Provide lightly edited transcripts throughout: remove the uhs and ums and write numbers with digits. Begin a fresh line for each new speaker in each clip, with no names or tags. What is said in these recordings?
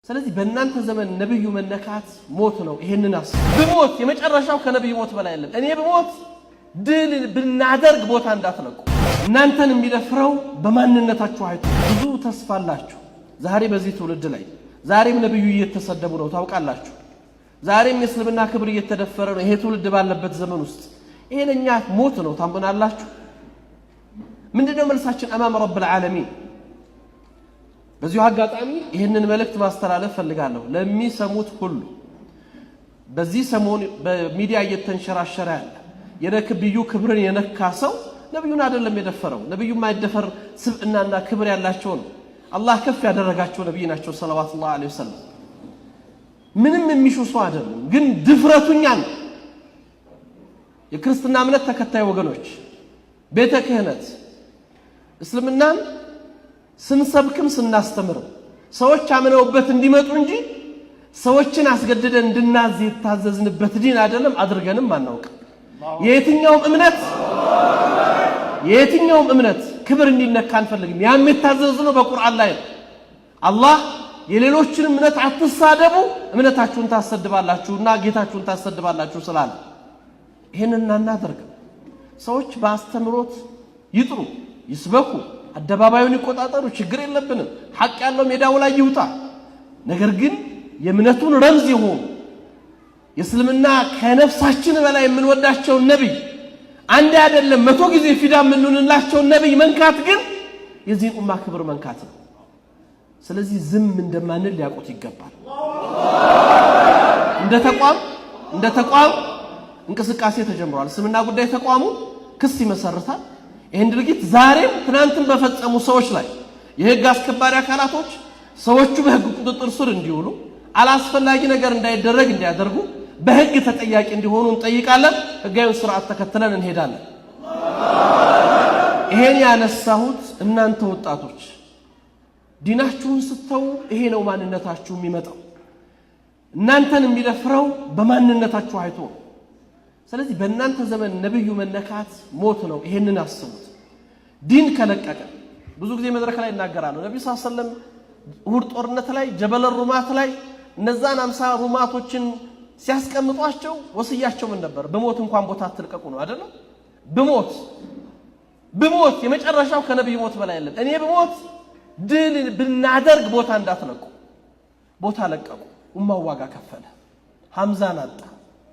ስለዚህ በእናንተ ዘመን ነብዩ መነካት ሞት ነው። ይሄንን በሞት የመጨረሻው ከነብዩ ሞት በላይ አይደለም። እኔ በሞት ድል ብናደርግ ቦታ እንዳትለቁ። እናንተን የሚደፍረው በማንነታችሁ አይቶ ብዙ ተስፋ አላችሁ። ዛሬ በዚህ ትውልድ ላይ ዛሬም ነብዩ እየተሰደቡ ነው ታውቃላችሁ። ዛሬም የእስልምና ክብር እየተደፈረ ነው። ይሄ ትውልድ ባለበት ዘመን ውስጥ ይሄንኛ ሞት ነው ታምናላችሁ። ምንድነው መልሳችን አማም ረብል ዓለሚን? በዚሁ አጋጣሚ ይሄንን መልእክት ማስተላለፍ ፈልጋለሁ ለሚሰሙት ሁሉ። በዚህ ሰሞን በሚዲያ እየተንሸራሸረ ያለ የነብዩ ክብርን የነካ ሰው ነብዩን አይደለም የደፈረው። ነብዩ ማይደፈር ስብዕናና ክብር ያላቸው ነው። አላህ ከፍ ያደረጋቸው ነብይ ናቸው ሰለላሁ ዐለይሂ ወሰለም። ምንም የሚሹ ሰው አይደለም፣ ግን ድፍረቱኛ ነው። የክርስትና እምነት ተከታይ ወገኖች ቤተ ክህነት እስልምናን ስንሰብክም ስናስተምርም ሰዎች አምነውበት እንዲመጡ እንጂ ሰዎችን አስገድደን እንድናዝ የታዘዝንበት ዲን አይደለም። አድርገንም አናውቅ። የየትኛውም እምነት ክብር እንዲነካ አንፈልግም። ያም የታዘዝነው በቁርአን ላይ ነው። አላህ የሌሎችን እምነት አትሳደቡ እምነታችሁን ታሰድባላችሁና ጌታችሁን ታሰድባላችሁ ስላለ ይሄንን እናናደርግ። ሰዎች በአስተምሮት ይጥሩ፣ ይስበኩ፣ አደባባዩን ይቆጣጠሩ፣ ችግር የለብንም። ሐቅ ያለው ሜዳው ላይ ይውጣ። ነገር ግን የእምነቱን ረምዝ ይሁን የእስልምና ከነፍሳችን በላይ የምንወዳቸው ነብይ አንድ አይደለም 100 ጊዜ ፊዳ የምንሆንላቸው ነብይ መንካት ግን የዚህን ኡማ ክብር መንካት ነው። ስለዚህ ዝም እንደማንል ሊያውቁት ይገባል። እንደ ተቋም እንቅስቃሴ ተጀምሯል። እስልምና ጉዳይ ተቋሙ ክስ ይመሰርታል። ይሄን ድርጊት ዛሬም ትናንትም በፈጸሙ ሰዎች ላይ የህግ አስከባሪ አካላቶች ሰዎቹ በህግ ቁጥጥር ስር እንዲውሉ አላስፈላጊ ነገር እንዳይደረግ እንዲያደርጉ በህግ ተጠያቂ እንዲሆኑ እንጠይቃለን። ህጋዊውን ስርዓት ተከትለን እንሄዳለን። ይሄን ያነሳሁት እናንተ ወጣቶች ዲናችሁን ስተው ይሄ ነው ማንነታችሁ የሚመጣው። እናንተን የሚደፍረው በማንነታችሁ አይቶ ነው። ስለዚህ በእናንተ ዘመን ነብዩ መነካት ሞት ነው። ይሄንን አስቡት። ዲን ከለቀቀ ብዙ ጊዜ መድረክ ላይ እናገራለሁ። ነብዩ ሰለላሁ ዐለይሂ ወሰለም ኡሁድ ጦርነት ላይ ጀበል ሩማት ላይ እነዛን 50 ሩማቶችን ሲያስቀምጧቸው ወስያቸው ምን ነበር? በሞት እንኳን ቦታ አትልቀቁ ነው አይደል? በሞት የመጨረሻው ከነብዩ ሞት በላይ አይደለም። እኔ በሞት ድል ብናደርግ ቦታ እንዳትለቁ። ቦታ ለቀቁ። ኡማው ዋጋ ከፈለ። ሐምዛን አጣ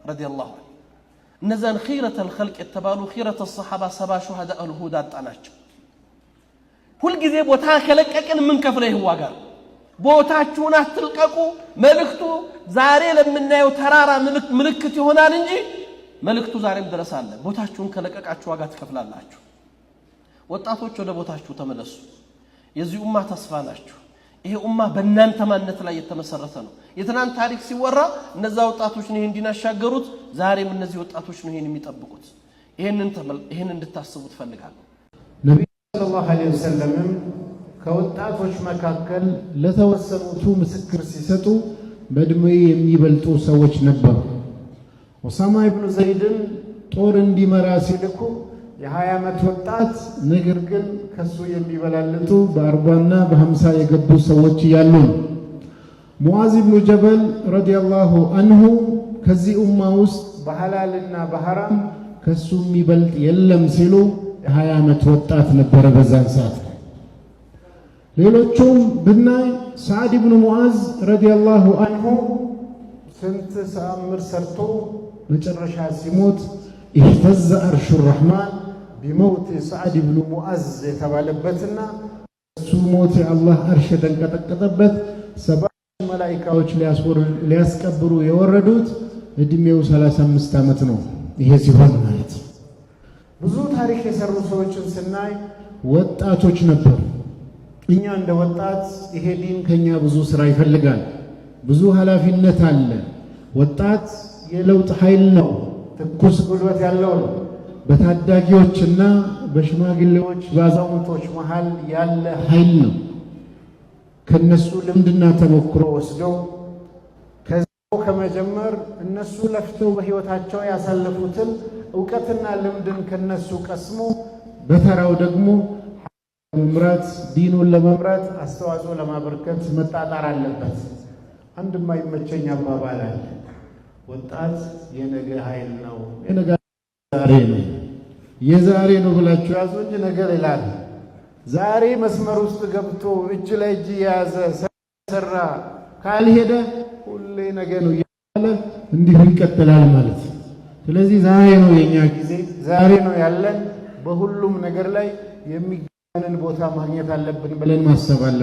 ረዲየላሁ ዐንሁ። እነዛን ኺረተል ኸልቅ የተባሉ ኺረተ ሰሃባ 70 ሹሃዳ አልሁዳ አጣናቸው። ሁል ጊዜ ቦታ ከለቀቅን ምን ከፍለ ይህ ዋጋ። ቦታችሁን አትልቀቁ መልእክቱ ዛሬ ለምናየው ተራራ ምልክት ይሆናል እንጂ መልእክቱ ዛሬም ድረስ አለ። ቦታችሁን ከለቀቃችሁ ዋጋ ትከፍላላችሁ። ወጣቶች ወደ ቦታችሁ ተመለሱ። የዚህ ኡማ ተስፋ ናችሁ። ይሄ ኡማ በእናንተ ማንነት ላይ የተመሰረተ ነው። የትናንት ታሪክ ሲወራ እነዛ ወጣቶች ነው ይሄን እንዲናሻገሩት፣ ዛሬም እነዚህ ወጣቶች ነው ይሄን የሚጠብቁት። ይሄን እንድታስቡ ትፈልጋለሁ።
ነብዩ ሰለላሁ ዐለይሂ ወሰለም ከወጣቶች መካከል ለተወሰኑቱ ምስክር ሲሰጡ በእድሜ የሚበልጡ ሰዎች ነበሩ። ኡሳማ ኢብኑ ዘይድን ጦር እንዲመራ ሲልኩ የ20 ዓመት ወጣት ነገር ግን ከሱ የሚበላልጡ በ40 እና በ50 የገቡ ሰዎች ያሉ ነው። ሙዓዝ ኢብኑ ጀበል ረዲየላሁ አንሁ ከዚህ ኡማ ውስጥ በሐላልና በሐራም ከሱ የሚበልጥ የለም ሲሉ የ20 ዓመት ወጣት ነበረ በዛን ሰዓት። ሌሎቹም ብናይ ሰዓድ ኢብኑ ሙዓዝ ረዲየላሁ አንሁ ስንት ተአምር ሰርቶ መጨረሻ ሲሞት ኢህተዘ አርሹ ረህማን ቢመውት ሰዓድ ኢብኑ ሙዓዝ የተባለበትና እሱ ሞት የአላህ አርሽ ተንቀጠቀጠበት። 7 መላእክቶች ሊያስቀብሩ የወረዱት እድሜው 35 ዓመት ነው። ይሄ ሲሆን ማለት ብዙ ታሪክ የሰሩ ሰዎችን ስናይ ወጣቶች ነበሩ። እኛ እንደ ወጣት ይሄ ዲን ከኛ ብዙ ስራ ይፈልጋል። ብዙ ኃላፊነት አለ። ወጣት የለውጥ ኃይል ነው። ትኩስ ጉልበት ያለው ነው። በታዳጊዎችና በሽማግሌዎች በአዛውንቶች መሃል ያለ ኃይል ነው። ከነሱ ልምድና ተሞክሮ ወስዶ ከዛው ከመጀመር እነሱ ለፍተው በህይወታቸው ያሳለፉትን ዕውቀትና ልምድን ከነሱ ቀስሞ በተራው ደግሞ መምራት ዲኑን ለመምራት አስተዋጽኦ ለማበርከት መጣጣር አለበት። አንድ የማይመቸኝ አባባል አለ። ወጣት የነገ ኃይል ነው፣ የነገ ዛሬ ነው፣ የዛሬ ነው ብላችሁ ያዙ እንጂ ነገ ሌላ ነው። ዛሬ መስመር ውስጥ ገብቶ እጅ ላይ እጅ የያዘ ሰራ ካልሄደ ሁሌ ነገ ነው እያለ እንዲሁ ይቀጥላል ማለት። ስለዚህ ዛሬ ነው የኛ ጊዜ፣ ዛሬ ነው ያለን። በሁሉም ነገር ላይ የሚገባንን ቦታ ማግኘት አለብን ብለን ማሰብ አለብን።